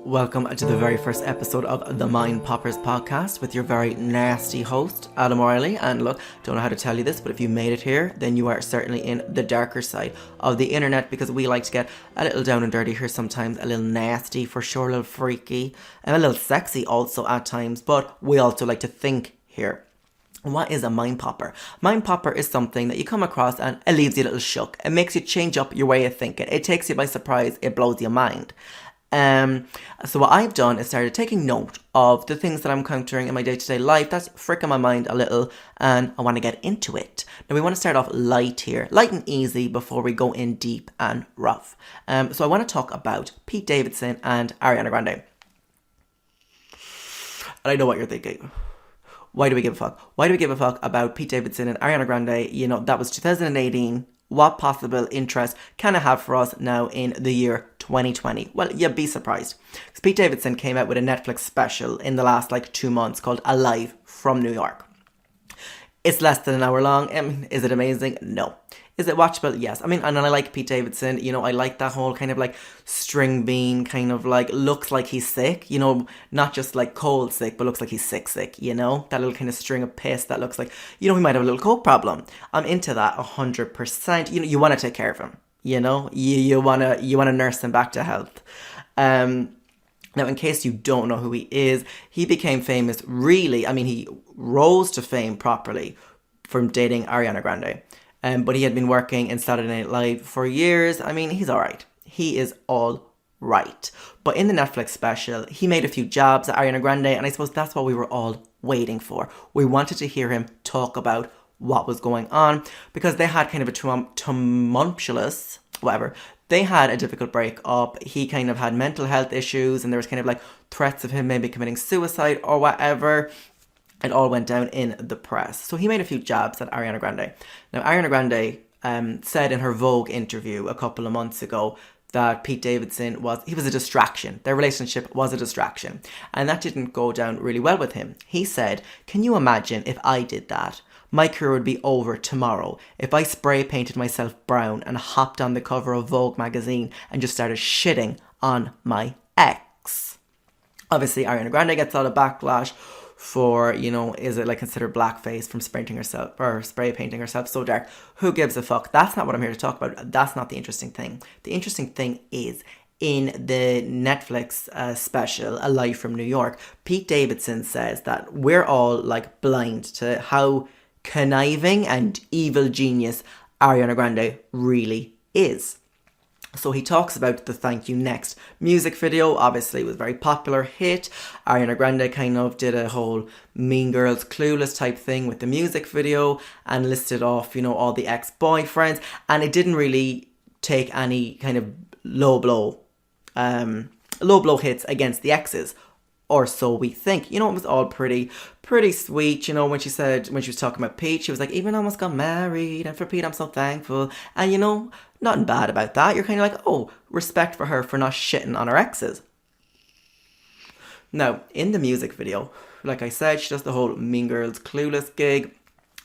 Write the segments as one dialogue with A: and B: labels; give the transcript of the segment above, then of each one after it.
A: Welcome to the very first episode of the Mind Poppers podcast with your very nasty host, Adam O Reilly. And look, don't know how to tell you this, but if you made it here, then you are certainly in the darker side of the internet, because we like to get a little down and dirty here sometimes, a little nasty for sure, a little freaky, and a little sexy also at times, but we also like to think here. What is a mind popper? Mind popper is something that you come across and it leaves you a little shook. It makes you change up your way of thinking. It takes you by surprise. It blows your mind. So what I've done is started taking note of the things that I'm encountering in my day-to-day life that's freaking my mind a little, and I want to get into it. Now we want to start off light here, light and easy before we go in deep and rough. So I want to talk about Pete Davidson and Ariana Grande. And I know what you're thinking. Why do we give a fuck? Why do we give a fuck about Pete Davidson and Ariana Grande? You know, that was 2018. What possible interest can it have for us now in the year 2020? Well, you'd be surprised. Because Pete Davidson came out with a Netflix special in the last 2 months called Alive from New York. It's less than an hour long. Is it amazing? No. Is it watchable? Yes. And I like Pete Davidson. You know, I like that whole kind of string bean kind of looks like he's sick. You know, not just cold sick, but looks like he's sick, you know? That little kind of string of piss that looks like, you know, he might have a little coke problem. I'm into that 100%. You know, you want to take care of him. You know, you wanna nurse him back to health. Now, in case you don't know who he is, he became famous really, he rose to fame properly from dating Ariana Grande. But he had been working in Saturday Night Live for years. He's alright. He is all right. But in the Netflix special, he made a few jabs at Ariana Grande, and I suppose that's what we were all waiting for. We wanted to hear him talk about what was going on, because they had kind of a tumultuous, whatever. They had a difficult breakup. He kind of had mental health issues, and there was kind of threats of him maybe committing suicide or whatever. It all went down in the press. So he made a few jabs at Ariana Grande. Now, Ariana Grande said in her Vogue interview a couple of months ago that Pete Davidson was a distraction. Their relationship was a distraction. And that didn't go down really well with him. He said, "Can you imagine if I did that? My career would be over tomorrow if I spray painted myself brown and hopped on the cover of Vogue magazine and just started shitting on my ex." Obviously, Ariana Grande gets all the backlash for, you know, is it considered blackface from spray painting herself so dark? Who gives a fuck? That's not what I'm here to talk about. That's not the interesting thing. The interesting thing is, in the Netflix special, Alive from New York, Pete Davidson says that we're all blind to how conniving and evil genius Ariana Grande really is. So he talks about the Thank You Next music video. Obviously, it was a very popular hit. Ariana Grande kind of did a whole Mean Girls Clueless type thing with the music video and listed off, you know, all the ex-boyfriends. And it didn't really take any kind of low blow hits against the exes. Or so we think. You know, it was all pretty sweet. You know, when she was talking about Pete, she was like, "Even almost got married, and for Pete, I'm so thankful." And you know, nothing bad about that. You're kind of oh, respect for her for not shitting on her exes. Now, in the music video, like I said, she does the whole Mean Girls Clueless gig.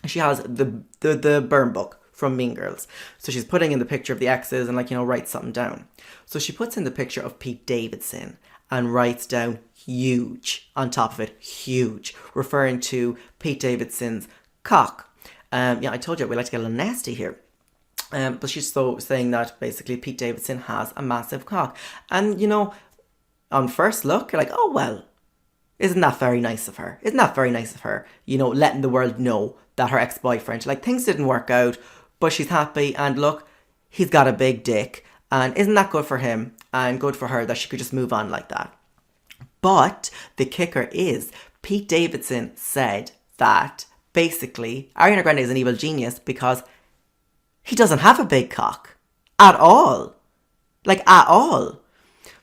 A: She has the burn book from Mean Girls. So she's putting in the picture of the exes and writes something down. So she puts in the picture of Pete Davidson and writes down huge on top of it, huge, referring to Pete Davidson's cock. I told you we like to get a little nasty here. But she's saying that basically Pete Davidson has a massive cock. And, you know, on first look, you're oh, well, isn't that very nice of her? Isn't that very nice of her? You know, letting the world know that her ex-boyfriend, things didn't work out, but she's happy. And look, he's got a big dick. And isn't that good for him and good for her that she could just move on like that? But the kicker is, Pete Davidson said that basically Ariana Grande is an evil genius because he doesn't have a big cock. At all. At all.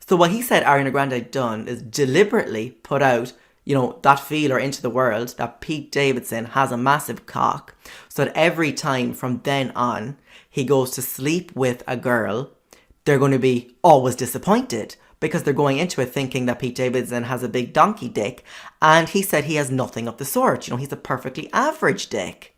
A: So what he said Ariana Grande done is deliberately put out, you know, that feeler into the world that Pete Davidson has a massive cock. So that every time from then on he goes to sleep with a girl, they're going to be always disappointed, because they're going into it thinking that Pete Davidson has a big donkey dick, and he said he has nothing of the sort. You know, he's a perfectly average dick.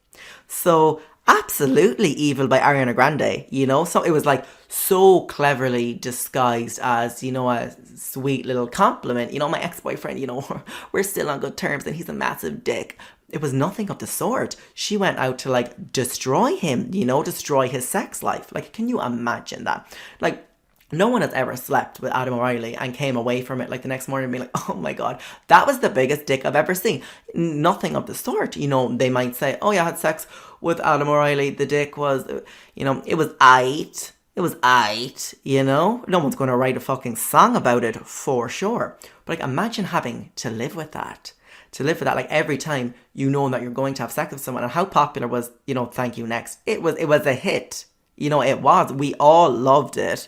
A: So absolutely evil by Ariana Grande, you know? So it was like so cleverly disguised as, you know, a sweet little compliment. You know, my ex-boyfriend, you know, we're still on good terms and he's a massive dick. It was nothing of the sort. She went out to like destroy him, you know, destroy his sex life. Like, can you imagine that? Like, no one has ever slept with Adam O Reilly and came away from it like the next morning and be like, oh my God, that was the biggest dick I've ever seen. Nothing of the sort. You know, they might say, oh yeah, I had sex with Adam O Reilly. The dick was, you know, it was aight. It was aight, you know? No one's going to write a fucking song about it for sure. But like, imagine having to live with that. To live with that, like every time you know that you're going to have sex with someone. And how popular was, you know, Thank You Next? It was a hit. You know, it was. We all loved it.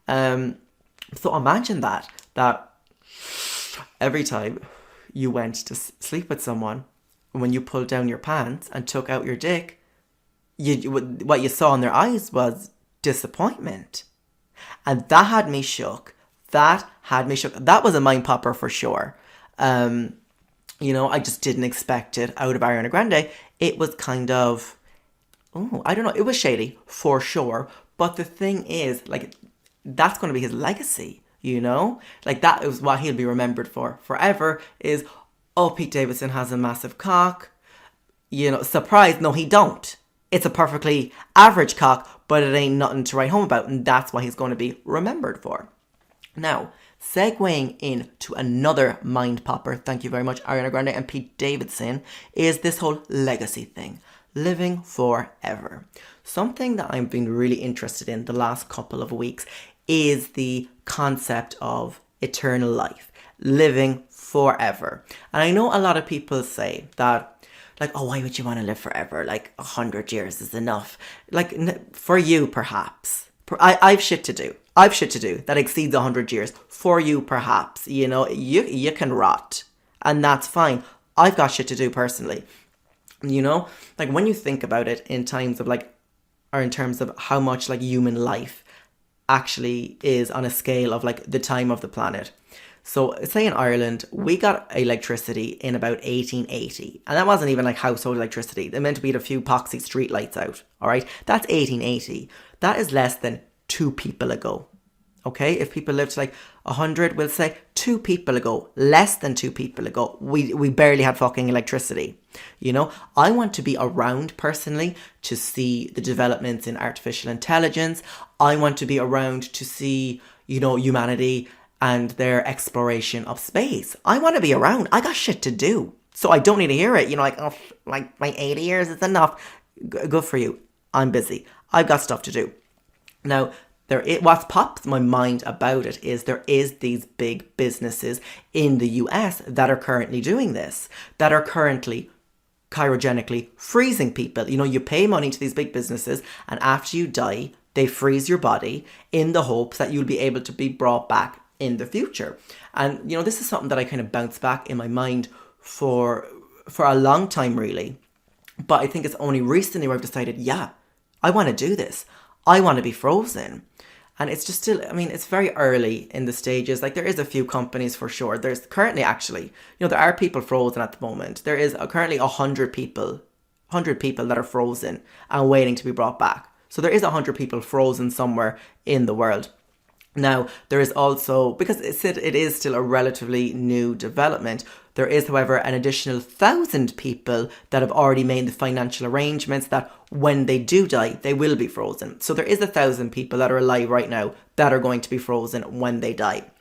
A: So imagine that every time you went to sleep with someone, when you pulled down your pants and took out your dick, what you saw in their eyes was disappointment. And that had me shook. That was a mind popper for sure. You know, I just didn't expect it out of Ariana Grande. It was kind of, I don't know, it was shady for sure. But the thing is, like, that's going to be his legacy, you know? Like, that is what he'll be remembered for forever is, oh, Pete Davidson has a massive cock. You know, surprise, no, he don't. It's a perfectly average cock, but it ain't nothing to write home about, and that's what he's going to be remembered for. Now, segueing into another mind popper, thank you very much, Ariana Grande and Pete Davidson, is this whole legacy thing. Living forever. Something that I've been really interested in the last couple of weeks is the concept of eternal life, living forever. And I know a lot of people say that, like, oh, why would you want to live forever? Like, 100 years is enough. Like, for you, perhaps. I've shit to do. I've shit to do that exceeds 100 years. For you, perhaps. You know, you can rot. And that's fine. I've got shit to do personally. You know, like when you think about it in times of like, or in terms of how much like human life actually is on a scale of like the time of the planet. So say in Ireland, we got electricity in about 1880. And that wasn't even like household electricity. They meant to be a few poxy street lights out. All right. That's 1880. That is less than 2 people ago. Okay, if people lived to like 100, we'll say 2 people ago, less than 2 people ago, we barely had fucking electricity. You know, I want to be around personally to see the developments in artificial intelligence. I want to be around to see, you know, humanity and their exploration of space. I want to be around. I got shit to do. So I don't need to hear it. You know, like, oh, like my 80 years is enough. Good for you. I'm busy. I've got stuff to do. Now, what pops my mind about it is there is these big businesses in the US that are currently doing this, that are currently cryogenically freezing people. You know, you pay money to these big businesses and after you die, they freeze your body in the hopes that you'll be able to be brought back in the future. And, you know, this is something that I kind of bounce back in my mind for a long time, really. But I think it's only recently where I've decided, yeah, I want to do this. I want to be frozen. And it's just still, I mean, it's very early in the stages. Like, there is a few companies for sure. There's currently actually, you know, there are people frozen at the moment. There is currently 100 people that are frozen and waiting to be brought back. So there is 100 people frozen somewhere in the world. Now, there is also, because it is still a relatively new development, there is, however, an additional 1,000 people that have already made the financial arrangements that when they do die, they will be frozen. So there is 1,000 people that are alive right now that are going to be frozen when they die.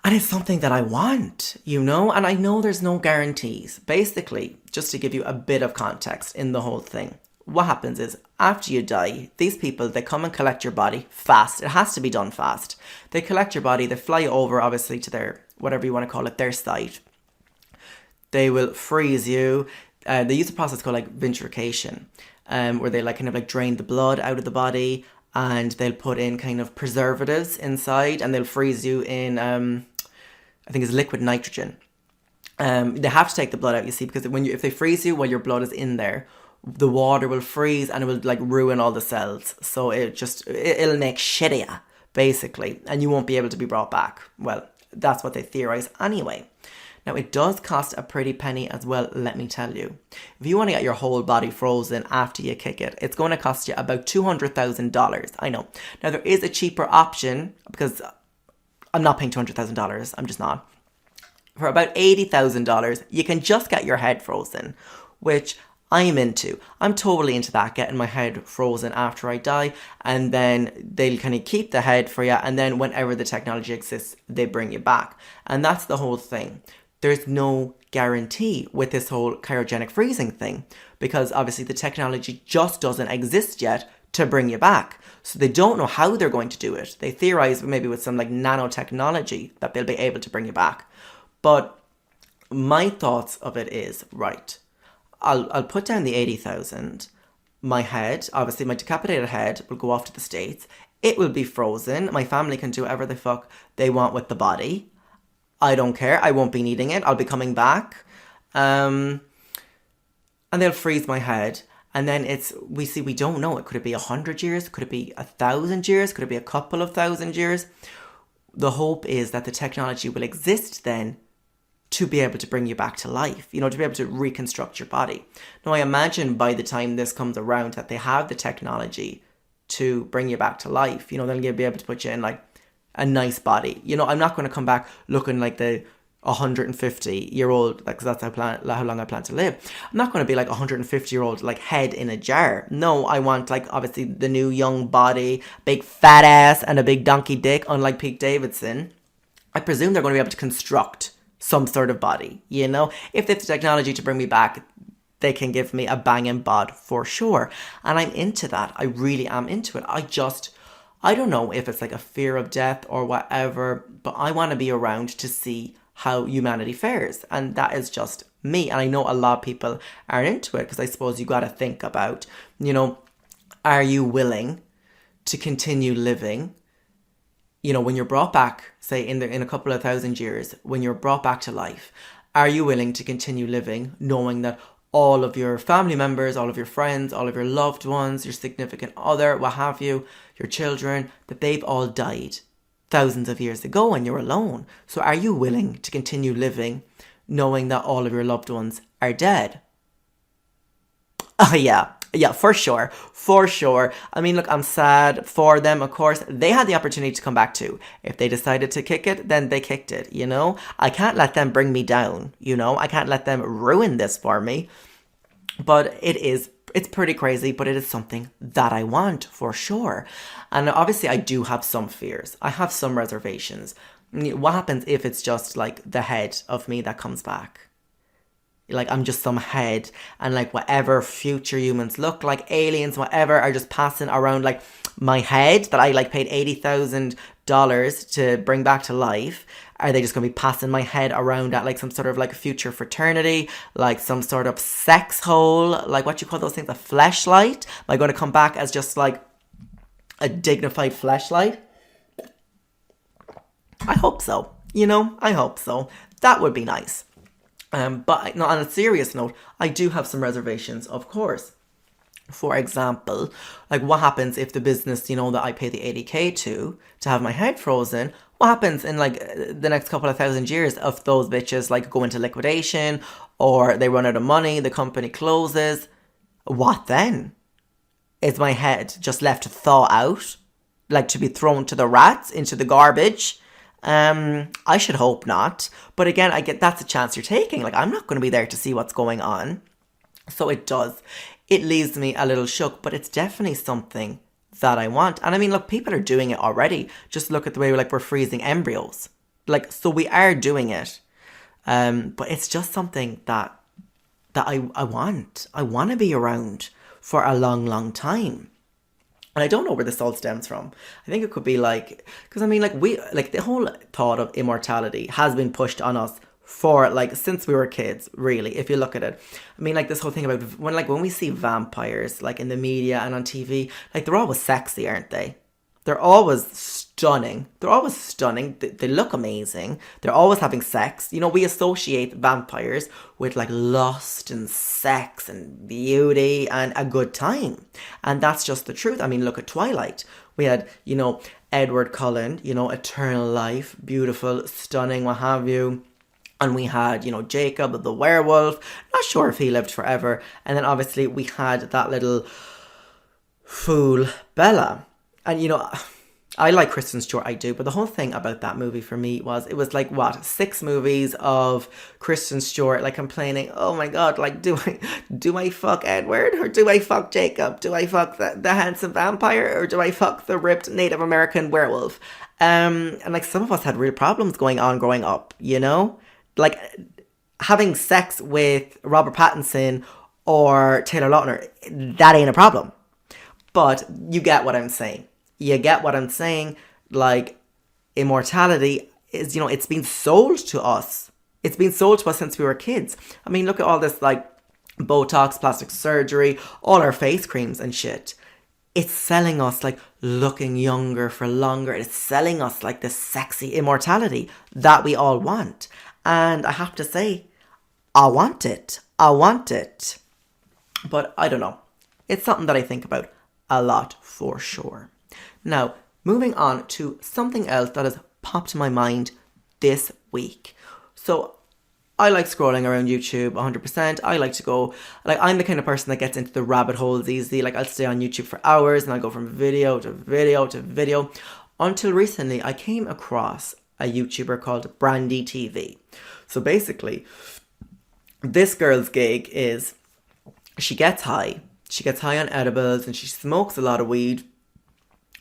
A: And it's something that I want, you know, and I know there's no guarantees. Basically, just to give you a bit of context in the whole thing, what happens is after you die, these people, they come and collect your body fast. It has to be done fast. They collect your body, they fly you over, obviously, to their, whatever you want to call it, their site. They will freeze you. They use a process called like vitrification, where they like kind of like drain the blood out of the body and they'll put in kind of preservatives inside and they'll freeze you in, I think it's liquid nitrogen. They have to take the blood out, you see, because if they freeze you while your blood is in there, the water will freeze and it will like ruin all the cells. So it'll make shit of you, basically, and you won't be able to be brought back. Well, that's what they theorize anyway. Now, it does cost a pretty penny as well, let me tell you. If you want to get your whole body frozen after you kick it, it's going to cost you about $200,000. I know. Now, there is a cheaper option, because I'm not paying $200,000. I'm just not. For about $80,000, you can just get your head frozen, which I'm into. I'm totally into that, getting my head frozen after I die, and then they'll kind of keep the head for you, and then whenever the technology exists, they bring you back. And that's the whole thing. There's no guarantee with this whole cryogenic freezing thing, because obviously the technology just doesn't exist yet to bring you back. So they don't know how they're going to do it. They theorize maybe with some like nanotechnology that they'll be able to bring you back. But my thoughts of it is, right, I'll put down the 80,000. My head, obviously my decapitated head, will go off to the States. It will be frozen. My family can do whatever the fuck they want with the body. I don't care. I won't be needing it. I'll be coming back. And they'll freeze my head. And then we don't know. Could it be 100 years? Could it be 1,000 years? Could it be a couple of thousand years? The hope is that the technology will exist then to be able to bring you back to life, to be able to reconstruct your body. Now, I imagine by the time this comes around that they have the technology to bring you back to life. They'll be able to put you in like a nice body. I'm not going to come back looking like the 150-year-old, like, 'cause that's how long I plan to live. I'm not going to be like 150-year-old, like, head in a jar. No, I want, like, obviously the new young body, big fat ass and a big donkey dick, unlike Pete Davidson. I presume they're going to be able to construct some sort of body, If they have the technology to bring me back, they can give me a banging bod for sure. And I'm into that. I really am into it. I don't know if it's like a fear of death or whatever, but I want to be around to see how humanity fares. And that is just me. And I know a lot of people aren't into it, because I suppose you got to think about, are you willing to continue living? When you're brought back, say in a couple of thousand years, when you're brought back to life, are you willing to continue living knowing that all of your family members, all of your friends, all of your loved ones, your significant other, what have you, your children, that they've all died thousands of years ago and you're alone? So are you willing to continue living knowing that all of your loved ones are dead? Yeah, for sure. I mean, look, I'm sad for them, of course. They had the opportunity to come back too. If they decided to kick it, then they kicked it, I can't let them bring me down, I can't let them ruin this for me. But it's pretty crazy, but it is something that I want, for sure. And obviously I do have some fears. I have some reservations. What happens if it's just like the head of me that comes back? Like, I'm just some head, and like whatever future humans look like, aliens, whatever, are just passing around like my head that I like paid $80,000 to bring back to life. Are they just going to be passing my head around at like some sort of like future fraternity, like some sort of sex hole, like what you call those things, a fleshlight? Am I going to come back as just like a dignified fleshlight? I hope so. I hope so. That would be nice. But no, on a serious note, I do have some reservations, of course. For example, like, what happens if the business, that I pay the 80K to have my head frozen, what happens in like the next couple of thousand years if those bitches like go into liquidation, or they run out of money, the company closes? What then? Is my head just left to thaw out? Like, to be thrown to the rats, into the garbage? I should hope not. But again, I get that's a chance you're taking. Like, I'm not going to be there to see what's going on. So it leaves me a little shook, but it's definitely something that I want. And I mean, look, people are doing it already. Just look at the way we're freezing embryos. Like, so we are doing it. But it's just something that I want. I want to be around for a long, long time. And I don't know where this all stems from. I think it could be like, because I mean, the whole thought of immortality has been pushed on us for since we were kids, really, if you look at it. I mean, this whole thing about when we see vampires in the media and on TV, they're always sexy, aren't they? They're always stunning. They look amazing. They're always having sex. We associate vampires with lust and sex and beauty and a good time. And that's just the truth. I mean, look at Twilight. We had, Edward Cullen, eternal life, beautiful, stunning, what have you. And we had, Jacob, the werewolf. Not sure if he lived forever. And then obviously we had that little fool, Bella. And, I like Kristen Stewart, I do. But the whole thing about that movie for me was, it was like, what, 6 movies of Kristen Stewart, like, complaining, oh my God, like, do I fuck Edward? Or do I fuck Jacob? Do I fuck the handsome vampire? Or do I fuck the ripped Native American werewolf? And, like, some of us had real problems going on growing up, Like, having sex with Robert Pattinson or Taylor Lautner, that ain't a problem. But you get what I'm saying. You get what I'm saying? Like, immortality is, it's been sold to us. It's been sold to us since we were kids. I mean, look at all this, like, Botox, plastic surgery, all our face creams and shit. It's selling us, like, looking younger for longer. It's selling us, like, this sexy immortality that we all want. And I have to say, I want it. I want it. But I don't know. It's something that I think about a lot for sure. Now, moving on to something else that has popped in my mind this week. So, I like scrolling around YouTube 100%. I like to go, like, I'm the kind of person that gets into the rabbit holes easy. Like, I'll stay on YouTube for hours and I'll go from video to video to video. Until recently, I came across a YouTuber called Brandy TV. So basically, this girl's gig is she gets high. She gets high on edibles and she smokes a lot of weed.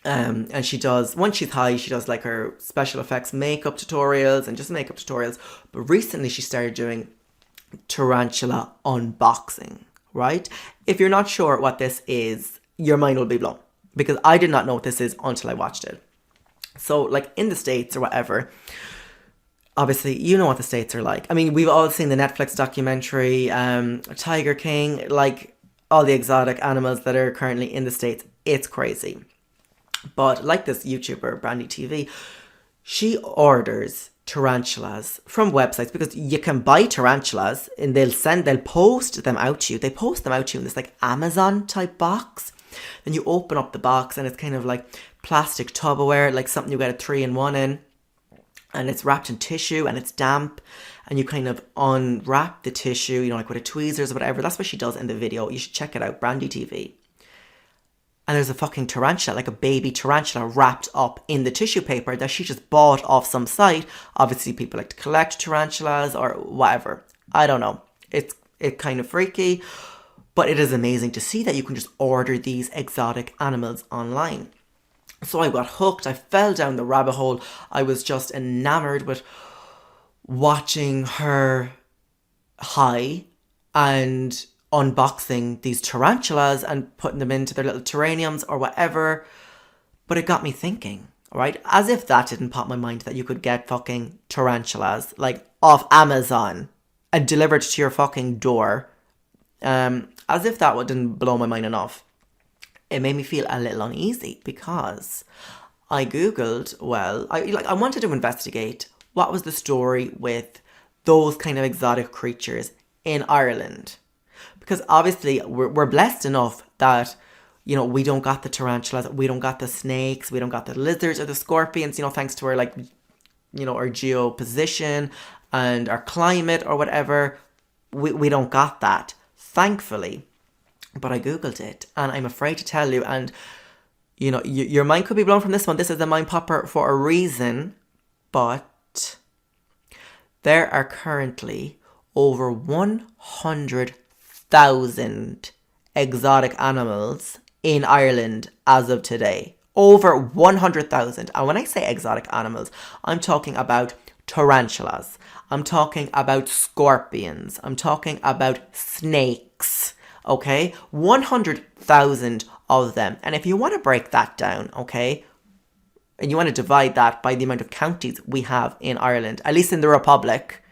A: And she does, once she's high, she does like her special effects makeup tutorials and just makeup tutorials. But recently she started doing tarantula unboxing, right? If you're not sure what this is, your mind will be blown. Because I did not know what this is until I watched it. So like in the States or whatever, obviously, you know what the States are like. I mean, we've all seen the Netflix documentary, Tiger King, like all the exotic animals that are currently in the States. It's crazy. But like this YouTuber, Brandy TV, she orders tarantulas from websites because you can buy tarantulas and they'll post them out to you. They post them out to you in this like Amazon type box. Then you open up the box and it's kind of like plastic Tupperware, like something you get a 3-in-1 in. And it's wrapped in tissue and it's damp. And you kind of unwrap the tissue, like with a tweezers or whatever. That's what she does in the video. You should check it out, Brandy TV. And there's a fucking tarantula, like a baby tarantula wrapped up in the tissue paper that she just bought off some site. Obviously, people like to collect tarantulas or whatever. I don't know. It's kind of freaky. But it is amazing to see that you can just order these exotic animals online. So I got hooked. I fell down the rabbit hole. I was just enamored with watching her high and unboxing these tarantulas and putting them into their little terrariums or whatever. But it got me thinking, right? As if that didn't pop my mind that you could get fucking tarantulas like off Amazon and delivered to your fucking door. As if that didn't blow my mind enough. It made me feel a little uneasy because I googled, I wanted to investigate what was the story with those kind of exotic creatures in Ireland. Because obviously we're blessed enough that, we don't got the tarantulas, we don't got the snakes, we don't got the lizards or the scorpions, thanks to our our geoposition and our climate or whatever. We don't got that, thankfully. But I googled it and I'm afraid to tell you, and your mind could be blown from this one. This is a mind popper for a reason, but there are currently over 100,000 exotic animals in Ireland as of today. Over 100,000. And when I say exotic animals, I'm talking about tarantulas. I'm talking about scorpions. I'm talking about snakes. Okay? 100,000 of them. And if you want to break that down, okay, and you want to divide that by the amount of counties we have in Ireland, at least in the Republic,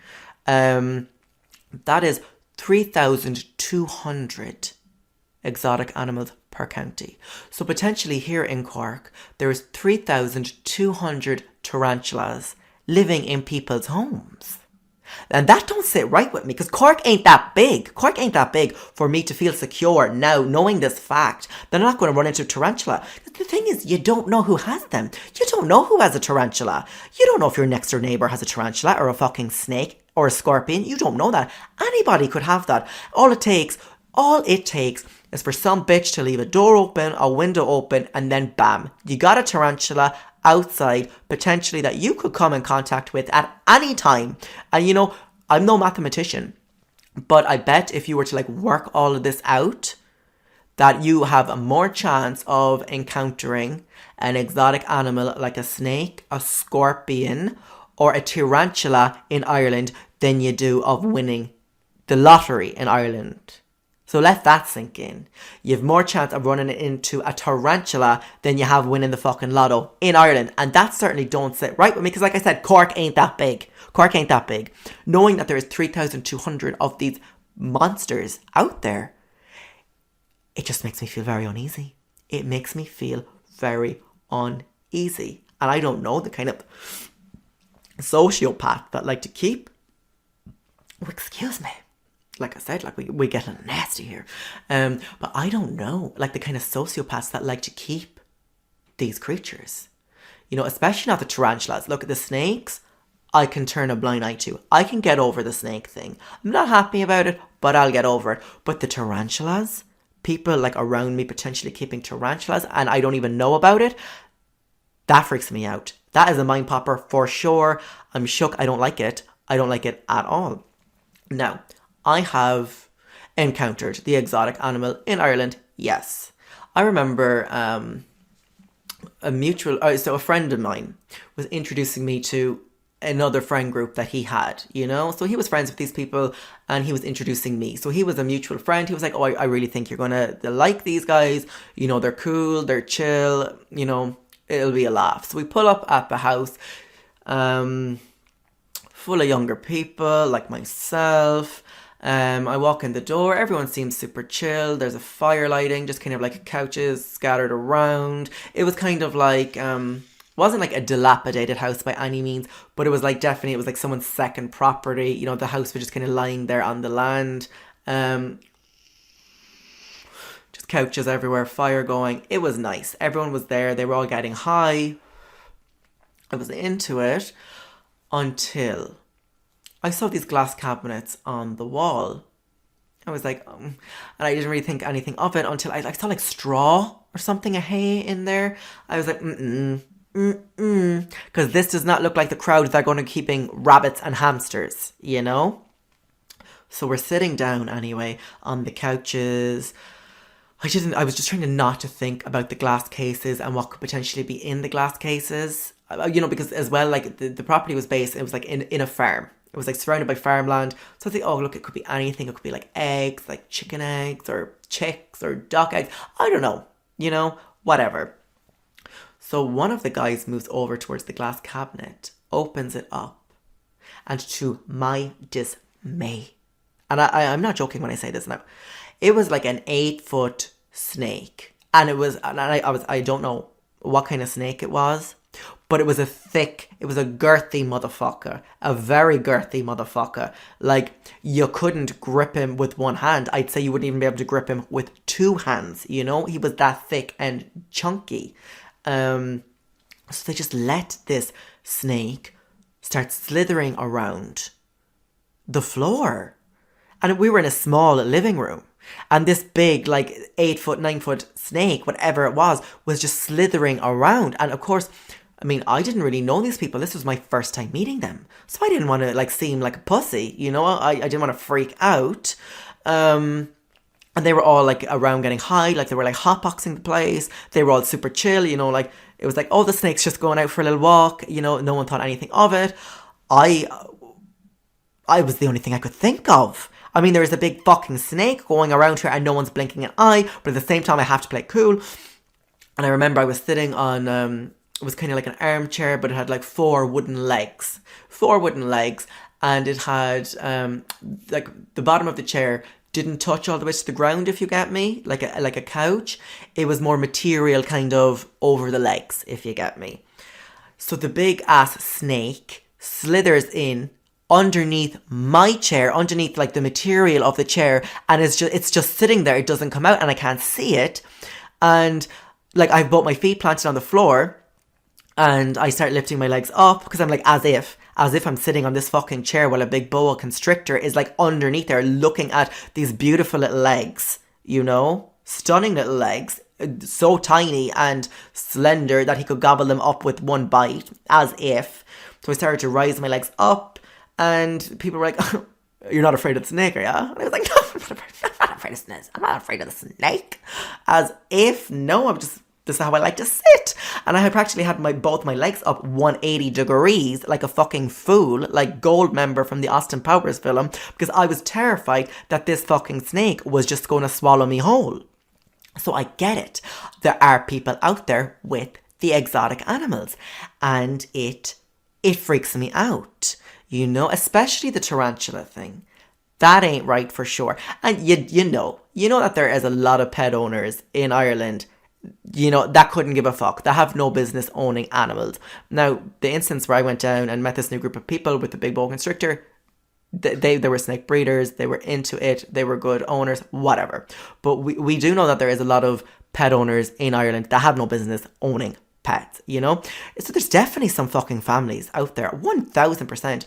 A: that is 3,200 exotic animals per county. So potentially here in Cork, there is 3,200 tarantulas living in people's homes. And that don't sit right with me because Cork ain't that big. Cork ain't that big for me to feel secure now, knowing this fact that I'm not going to run into a tarantula. The thing is, you don't know who has them. You don't know who has a tarantula. You don't know if your next door neighbour has a tarantula or a fucking snake or a scorpion. You don't know that. Anybody could have that. All it takes is for some bitch to leave a door open, a window open, and then bam, you got a tarantula outside, potentially, that you could come in contact with at any time. And you know, I'm no mathematician, but I bet if you were to like work all of this out, that you have a more chance of encountering an exotic animal like a snake, a scorpion, or a tarantula in Ireland than you do of winning the lottery in Ireland. So let that sink in. You have more chance of running into a tarantula than you have winning the fucking lotto in Ireland. And that certainly don't sit right with me. Because like I said, Cork ain't that big. Cork ain't that big. Knowing that there is 3,200 of these monsters out there, it just makes me feel very uneasy. It makes me feel very uneasy. And I don't know the kind of sociopath that like to keep... Oh, excuse me. Like I said, like we get a little nasty here. But I don't know, like the kind of sociopaths that like to keep these creatures. You know, especially not the tarantulas. Look at the snakes, I can turn a blind eye to. I can get over the snake thing. I'm not happy about it, but I'll get over it. But the tarantulas, people like around me potentially keeping tarantulas and I don't even know about it, that freaks me out. That is a mind popper for sure. I'm shook. I don't like it. I don't like it at all. Now, I have encountered the exotic animal in Ireland, yes. I remember a friend of mine was introducing me to another friend group that he had, you know? So he was friends with these people and he was introducing me. So he was a mutual friend. He was like, oh, I really think you're going to like these guys. You know, they're cool, they're chill, you know, it'll be a laugh. So we pull up at the house, full of younger people like myself. I walk in the door, everyone seems super chill, there's a fire lighting, just kind of like couches scattered around. It was kind of like, wasn't like a dilapidated house by any means, but it was like definitely, it was like someone's second property, you know, the house was just kind of lying there on the land. Just couches everywhere, fire going, it was nice, everyone was there, they were all getting high. I was into it until I saw these glass cabinets on the wall. I was like, and I didn't really think anything of it until I saw like straw or something, a hay in there. I was like, because this does not look like the crowd that are going to keeping rabbits and hamsters, you know? So we're sitting down anyway on the couches. I was just trying to not to think about the glass cases and what could potentially be in the glass cases. You know, because as well, like the property was based, it was like in a farm. It was like surrounded by farmland. So I think, oh, look, it could be anything. It could be like eggs, like chicken eggs or chicks or duck eggs. I don't know, you know, whatever. So one of the guys moves over towards the glass cabinet, opens it up, and to my dismay, and I'm not joking when I say this now, it was like an 8-foot snake. And it was, and I don't know what kind of snake it was, but it was a girthy motherfucker. A very girthy motherfucker. Like, you couldn't grip him with one hand. I'd say you wouldn't even be able to grip him with two hands, you know? He was that thick and chunky. So they just let this snake start slithering around the floor. And we were in a small living room. And this big, like, 8-foot, 9-foot snake, whatever it was just slithering around. And of course, I mean, I didn't really know these people. This was my first time meeting them. So I didn't want to, like, seem like a pussy, you know? I didn't want to freak out. And they were all, like, around getting high. Like, they were, like, hotboxing the place. They were all super chill, you know? Like, it was like, oh, the snake's just going out for a little walk. You know, no one thought anything of it. I was the only thing I could think of. I mean, there is a big fucking snake going around here and no one's blinking an eye. But at the same time, I have to play cool. And I remember I was sitting on... it was kind of like an armchair, but it had like 4 wooden legs. 4 wooden legs. And it had, like, the bottom of the chair didn't touch all the way to the ground, if you get me. Like a couch. It was more material kind of over the legs, if you get me. So the big ass snake slithers in underneath my chair, underneath like the material of the chair, and it's just sitting there. It doesn't come out and I can't see it. And like I've both my feet planted on the floor and I start lifting my legs up because I'm like as if I'm sitting on this fucking chair while a big boa constrictor is like underneath there looking at these beautiful little legs, you know, stunning little legs, so tiny and slender that he could gobble them up with one bite, as if. So I started to rise my legs up and people were like, you're not afraid of the snake, are you? And I was like, no, I'm not afraid of snakes. I'm not afraid of the snake. As if, no, this is how I like to sit. And I had practically had both my legs up 180 degrees like a fucking fool, like Goldmember from the Austin Powers film, because I was terrified that this fucking snake was just going to swallow me whole. So I get it. There are people out there with the exotic animals and it freaks me out, you know, especially the tarantula thing. That ain't right for sure. And you know that there is a lot of pet owners in Ireland, you know, that couldn't give a fuck. They have no business owning animals. Now, the instance where I went down and met this new group of people with the big boa constrictor, they were snake breeders, they were into it, they were good owners, whatever. But we do know that there is a lot of pet owners in Ireland that have no business owning pets, you know? So there's definitely some fucking families out there, 1000%,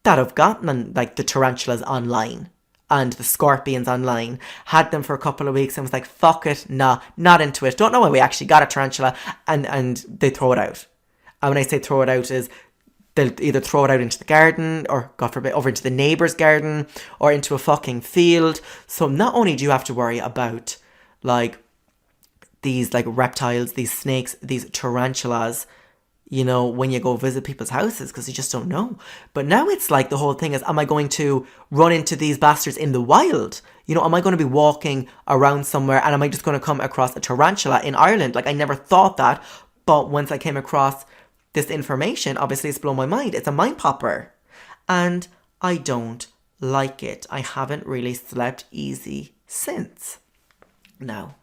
A: that have gotten like the tarantulas online and the scorpions online, had them for a couple of weeks and was like, fuck it, nah, not into it. Don't know why we actually got a tarantula, and they throw it out. And when I say throw it out is they'll either throw it out into the garden or, God forbid, over into the neighbour's garden or into a fucking field. So not only do you have to worry about like these like reptiles, these snakes, these tarantulas, you know, when you go visit people's houses, because you just don't know. But now it's like the whole thing is, am I going to run into these bastards in the wild? You know, am I going to be walking around somewhere and am I just going to come across a tarantula in Ireland? Like, I never thought that. But once I came across this information, obviously it's blown my mind. It's a mind popper. And I don't like it. I haven't really slept easy since. Now,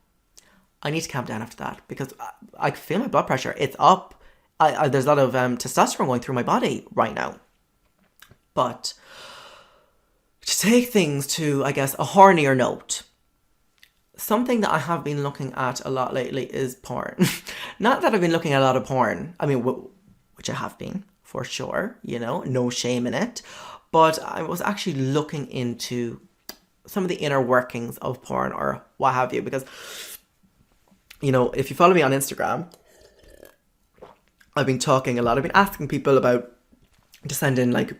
A: I need to calm down after that because I feel my blood pressure. It's up. There's a lot of testosterone going through my body right now. But to take things to, I guess, a hornier note, something that I have been looking at a lot lately is porn. Not that I've been looking at a lot of porn. I mean, which I have been, for sure, you know, no shame in it. But I was actually looking into some of the inner workings of porn or what have you. Because, you know, if you follow me on Instagram, I've been talking a lot. I've been asking people about to send in like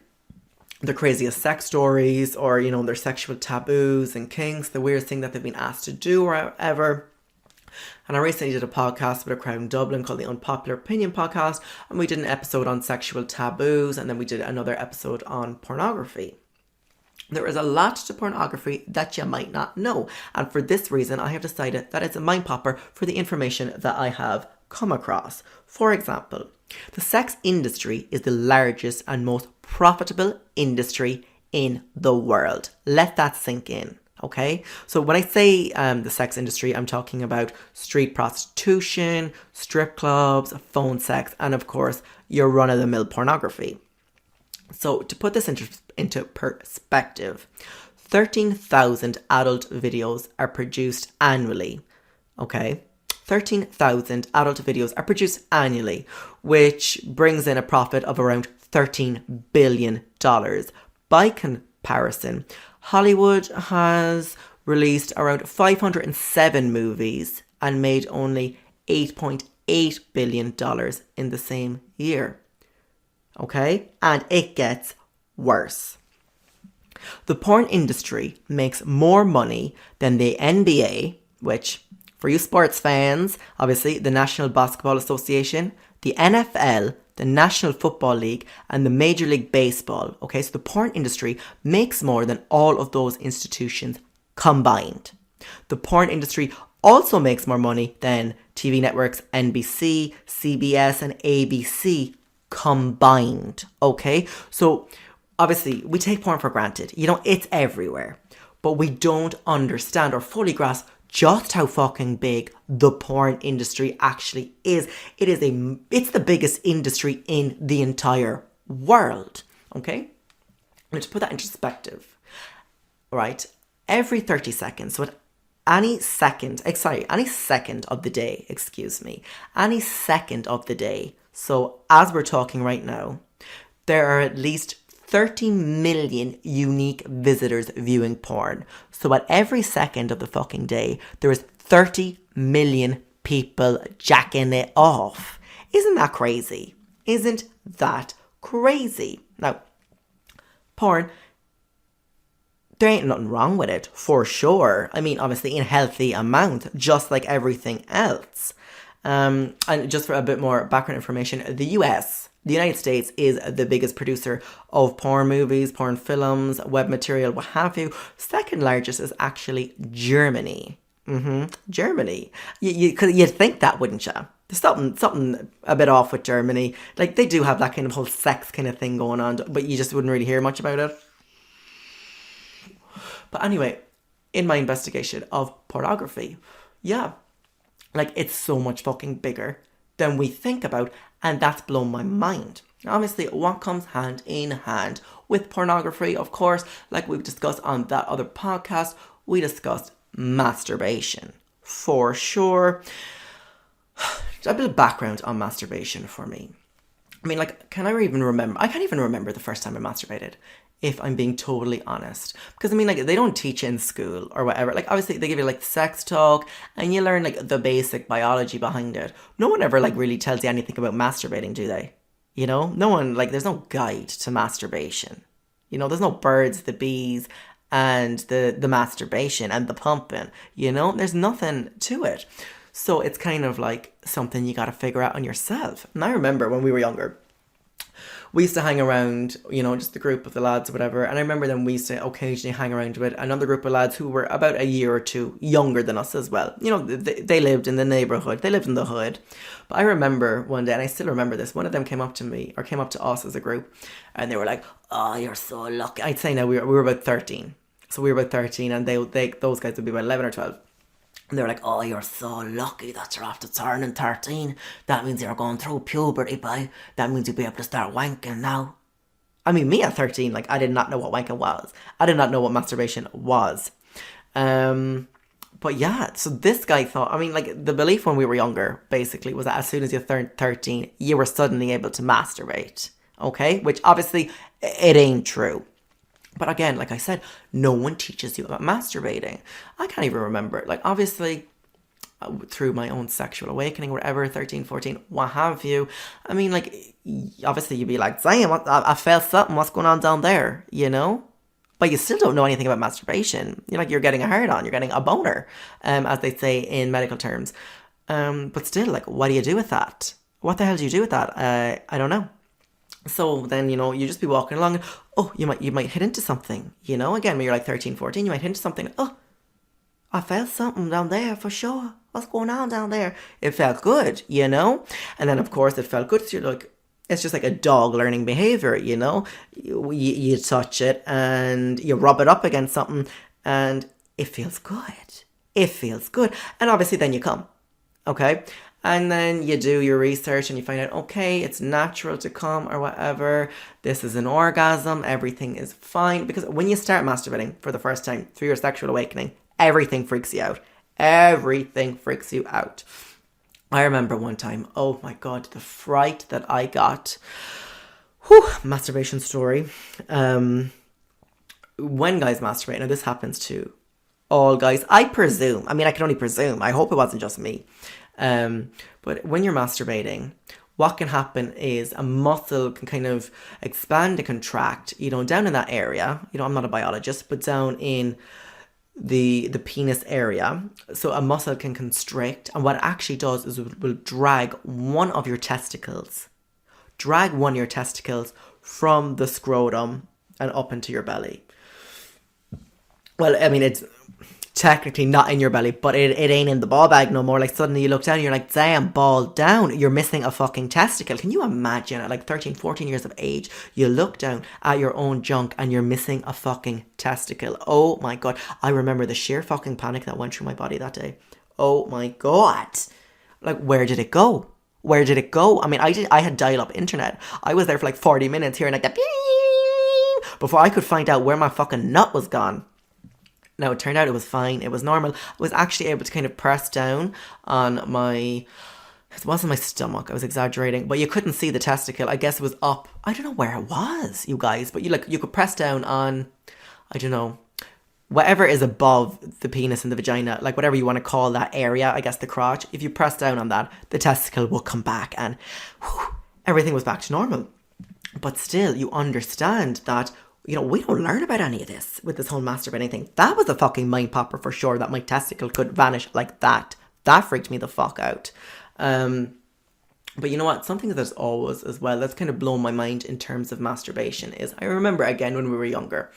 A: the craziest sex stories or, you know, their sexual taboos and kinks, the weirdest thing that they've been asked to do or whatever. And I recently did a podcast with a crowd in Dublin called the Unpopular Opinion Podcast. And we did an episode on sexual taboos. And then we did another episode on pornography. There is a lot to pornography that you might not know. And for this reason, I have decided that it's a mind popper for the information that I have come across. For example, the sex industry is the largest and most profitable industry in the world. Let that sink in, okay? So when I say the sex industry, I'm talking about street prostitution, strip clubs, phone sex, and of course, your run-of-the-mill pornography. So to put this into perspective, 13,000 adult videos are produced annually, okay? 13,000 adult videos are produced annually, which brings in a profit of around $13 billion. By comparison, Hollywood has released around 507 movies and made only $8.8 billion in the same year. Okay? And it gets worse. The porn industry makes more money than the NBA, which, for you sports fans, obviously the National Basketball Association, the NFL, the National Football League, and the Major League Baseball. Okay, so the porn industry makes more than all of those institutions combined. The porn industry also makes more money than TV networks NBC, CBS, and ABC combined. Okay, so obviously we take porn for granted. You know, it's everywhere. But we don't understand or fully grasp just how fucking big the porn industry actually is. It's the biggest industry in the entire world. Okay? And to put that into perspective, right? Every 30 seconds, so at any second of the day, any second of the day, so as we're talking right now, there are at least 30 million unique visitors viewing porn. So at every second of the fucking day, there is 30 million people jacking it off. Isn't that crazy? Isn't that crazy? Now, porn, there ain't nothing wrong with it, for sure. I mean, obviously in healthy amounts, just like everything else. And just for a bit more background information, the United States is the biggest producer of porn movies, porn films, web material, what have you. Second largest is actually Germany. Germany. You'd think that, wouldn't you? There's something a bit off with Germany. Like, they do have that kind of whole sex kind of thing going on, but you just wouldn't really hear much about it. But anyway, in my investigation of pornography, yeah, like, it's so much fucking bigger than we think about, and that's blown my mind. Obviously, what comes hand in hand with pornography, of course, like we've discussed on that other podcast, we discussed masturbation, for sure. A bit of background on masturbation for me. I mean, like, I can't even remember the first time I masturbated, if I'm being totally honest. Because, I mean, like, they don't teach in school or whatever. Like, obviously, they give you, like, sex talk, and you learn, like, the basic biology behind it. No one ever, like, really tells you anything about masturbating, do they? You know? No one, like, there's no guide to masturbation. You know, there's no birds, the bees, and the masturbation, and the pumping. You know? There's nothing to it. So it's kind of like something you gotta figure out on yourself. And I remember when we were younger, we used to hang around, you know, just the group of the lads or whatever. And I remember then we used to occasionally hang around with another group of lads who were about a year or two younger than us as well. You know, they lived in the neighbourhood. They lived in the hood. But I remember one day, and I still remember this, one of them came up to me, or came up to us as a group, and they were like, "Oh, you're so lucky." I'd say now we were about 13. So we were about 13, and those guys would be about 11 or 12. And they were like, "Oh, you're so lucky that you're after turning 13. That means you're going through puberty, boy. That means you'll be able to start wanking now." I mean, me at 13, like, I did not know what wanking was. I did not know what masturbation was. But yeah, so this guy thought, I mean, like, the belief when we were younger, basically, was that as soon as you turned 13, you were suddenly able to masturbate. Okay? Which, obviously, it ain't true. But again, like I said, no one teaches you about masturbating. I can't even remember. Like, obviously, through my own sexual awakening, whatever, 13, 14, what have you. I mean, like, obviously you'd be like, "Damn, I felt something. What's going on down there?" You know? But you still don't know anything about masturbation. You're getting a hard on. You're getting a boner, as they say in medical terms. But still, like, what do you do with that? What the hell do you do with that? I don't know. So then, you know, you just be walking along and, oh, you might hit into something, you know, again, when you're like 13, 14, you might hit into something. "Oh, I felt something down there for sure. What's going on down there?" It felt good, you know? And then, of course, it felt good. So you're like, it's just like a dog learning behavior, you know? You touch it and you rub it up against something and it feels good. It feels good. And obviously then you come, okay? And then you do your research and you find out, okay, it's natural to come or whatever. This is an orgasm. Everything is fine. Because when you start masturbating for the first time through your sexual awakening, everything freaks you out. Everything freaks you out. I remember one time, oh my God, the fright that I got. Masturbation story. When guys masturbate, now this happens to all guys, I presume. I mean, I can only presume. I hope it wasn't just me. But when you're masturbating, what can happen is a muscle can kind of expand and contract, you know, down in that area. You know, I'm not a biologist, but down in the penis area. So a muscle can constrict, and what it actually does is it will drag one of your testicles from the scrotum and up into your belly. Well, I mean, it's technically not in your belly, but it ain't in the ball bag no more. Like, suddenly you look down and you're like, damn, ball down, you're missing a fucking testicle. Can you imagine at like 13, 14 years of age, you look down at your own junk and you're missing a fucking testicle? Oh my God. I remember the sheer fucking panic that went through my body that day. Oh my God. Like, where did it go? Where did it go? I mean, I had dial-up internet. I was there for like 40 minutes hearing like the beep, before I could find out where my fucking nut was gone. Now, it turned out it was fine. It was normal. I was actually able to kind of press down on my... It wasn't my stomach. I was exaggerating. But you couldn't see the testicle. I guess it was up. I don't know where it was, you guys. But you could press down on... I don't know. Whatever is above the penis and the vagina. Like, whatever you want to call that area. I guess the crotch. If you press down on that, the testicle will come back. And whew, everything was back to normal. But still, you understand that... we don't learn about any of this with this whole masturbating thing. That was a fucking mind popper for sure, that my testicle could vanish like that. That freaked me the fuck out. But you know what? Something that's always, as well, that's kind of blown my mind in terms of masturbation is, I remember, again, when we were younger,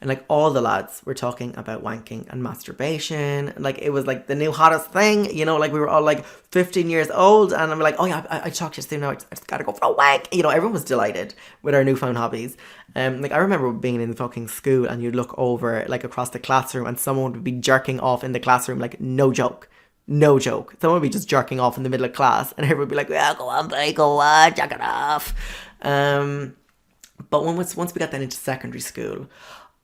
A: and like all the lads were talking about wanking and masturbation. Like it was like the new hottest thing, like we were all like 15 years old, and I'm like, oh yeah, I talked to you soon now, I just gotta go for a wank. Everyone was delighted with our newfound hobbies. Like I remember being in the fucking school, and you'd look over like across the classroom, and someone would be jerking off in the classroom, like no joke. No joke. Someone would be just jerking off in the middle of class, and everyone would be like, yeah, go on, babe, go on, jerk it off. But once we got then into secondary school,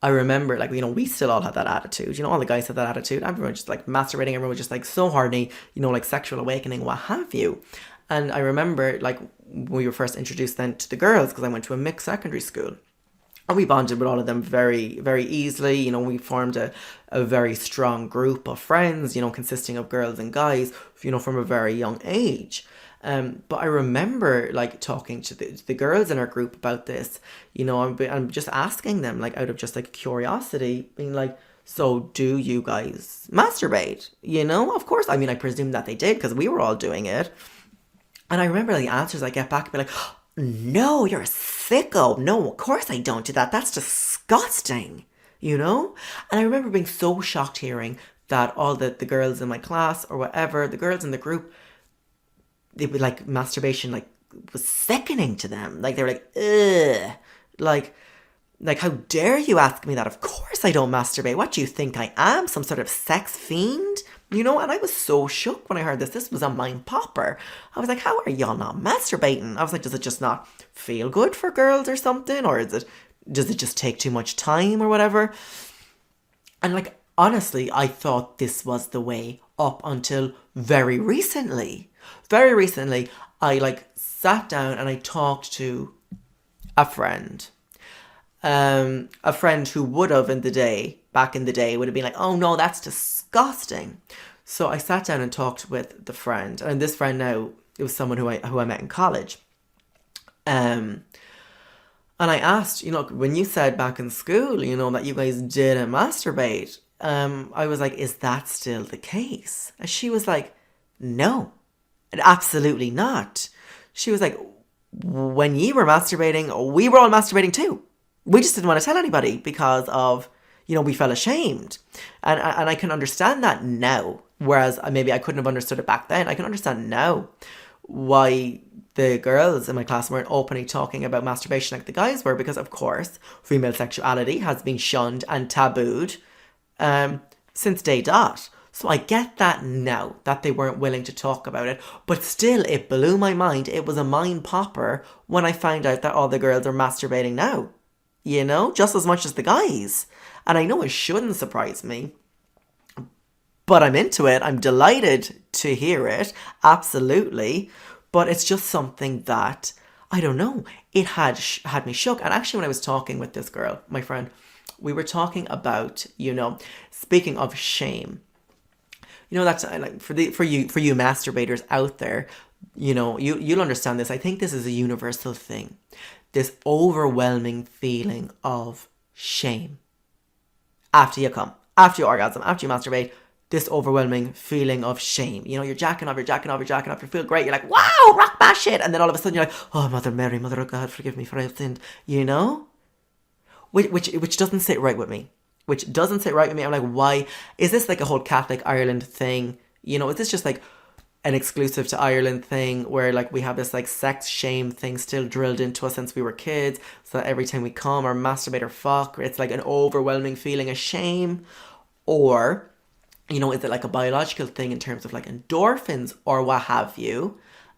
A: I remember, like, we still all had that attitude. All the guys had that attitude. Everyone was just, like, masturbating. Everyone was just, like, so horny, like, sexual awakening, what have you. And I remember, like, when we were first introduced then to the girls, because I went to a mixed secondary school. And we bonded with all of them very, very easily. We formed a very strong group of friends, consisting of girls and guys, from a very young age. But I remember, like, talking to the girls in our group about this, I'm just asking them, like, out of just, like, curiosity, being like, so do you guys masturbate? Of course. I mean, I presume that they did, because we were all doing it. And I remember the answers I get back, be like, no, you're a sicko. No, of course I don't do that. That's disgusting, And I remember being so shocked hearing that all the girls in my class or whatever, the girls in the group, they would, like, masturbation, like, was sickening to them. Like, they were like, ugh. Like, how dare you ask me that? Of course I don't masturbate. What do you think I am? Some sort of sex fiend? And I was so shook when I heard this. This was a mind popper. I was like, how are y'all not masturbating? I was like, does it just not feel good for girls or something? Or does it just take too much time or whatever? And, like, honestly, I thought this was the way up until very recently. Very recently, I, like, sat down and I talked to a friend. A friend who would have back in the day, would have been like, oh no, that's disgusting. So I sat down and talked with the friend. And this friend now, it was someone who I met in college. And I asked, when you said back in school, that you guys didn't masturbate, I was like, is that still the case? And she was like, no. Absolutely not. She was like, when you were masturbating, we were all masturbating too. We just didn't want to tell anybody because of, we felt ashamed. And I can understand that now. Whereas maybe I couldn't have understood it back then. I can understand now why the girls in my class weren't openly talking about masturbation like the guys were. Because, of course, female sexuality has been shunned and tabooed since day dot. So I get that now, that they weren't willing to talk about it. But still, it blew my mind. It was a mind popper when I found out that all the girls are masturbating now. Just as much as the guys. And I know it shouldn't surprise me. But I'm into it. I'm delighted to hear it. Absolutely. But it's just something that, I don't know, it had me shook. And actually, when I was talking with this girl, my friend, we were talking about, speaking of shame. That's like for you masturbators out there, you'll understand this. I think this is a universal thing. This overwhelming feeling of shame. After you come, after you orgasm, after you masturbate, this overwhelming feeling of shame. You're jacking off, you feel great, you're like, wow, rock that shit. And then all of a sudden you're like, oh, Mother Mary, Mother of God, forgive me for I have sinned, Which doesn't sit right with me. I'm like, why? Is this like a whole Catholic Ireland thing? Is this just like an exclusive to Ireland thing where like we have this like sex shame thing still drilled into us since we were kids, so that every time we come or masturbate or fuck, it's like an overwhelming feeling of shame? Or, is it like a biological thing in terms of like endorphins or what have you?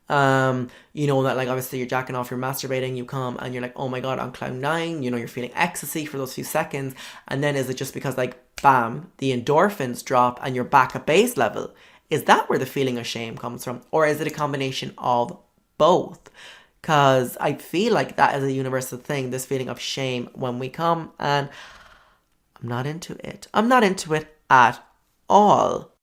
A: You know, that like obviously you're jacking off, you're masturbating, you come and you're like, oh my god, on cloud nine, you know, you're feeling ecstasy for those few seconds. And then is it just because like, bam, the endorphins drop and you're back at base level? Is that where the feeling of shame comes from? Or is it a combination of both? Because I feel like that is a universal thing, this feeling of shame when we come, and I'm not into it. I'm not into it at all.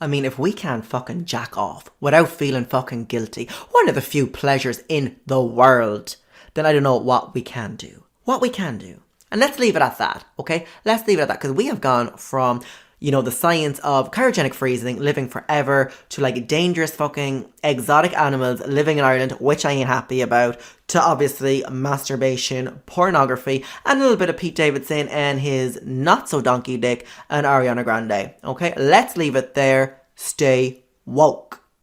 A: I mean, if we can't fucking jack off without feeling fucking guilty, one of the few pleasures in the world, then I don't know what we can do. What we can do. And let's leave it at that, okay? Let's leave it at that, because we have gone from, you know, the science of cryogenic freezing, living forever, to like dangerous fucking exotic animals living in Ireland, which I ain't happy about, to obviously masturbation, pornography, and a little bit of Pete Davidson and his not so donkey dick and Ariana Grande. Okay, let's leave it there. Stay woke.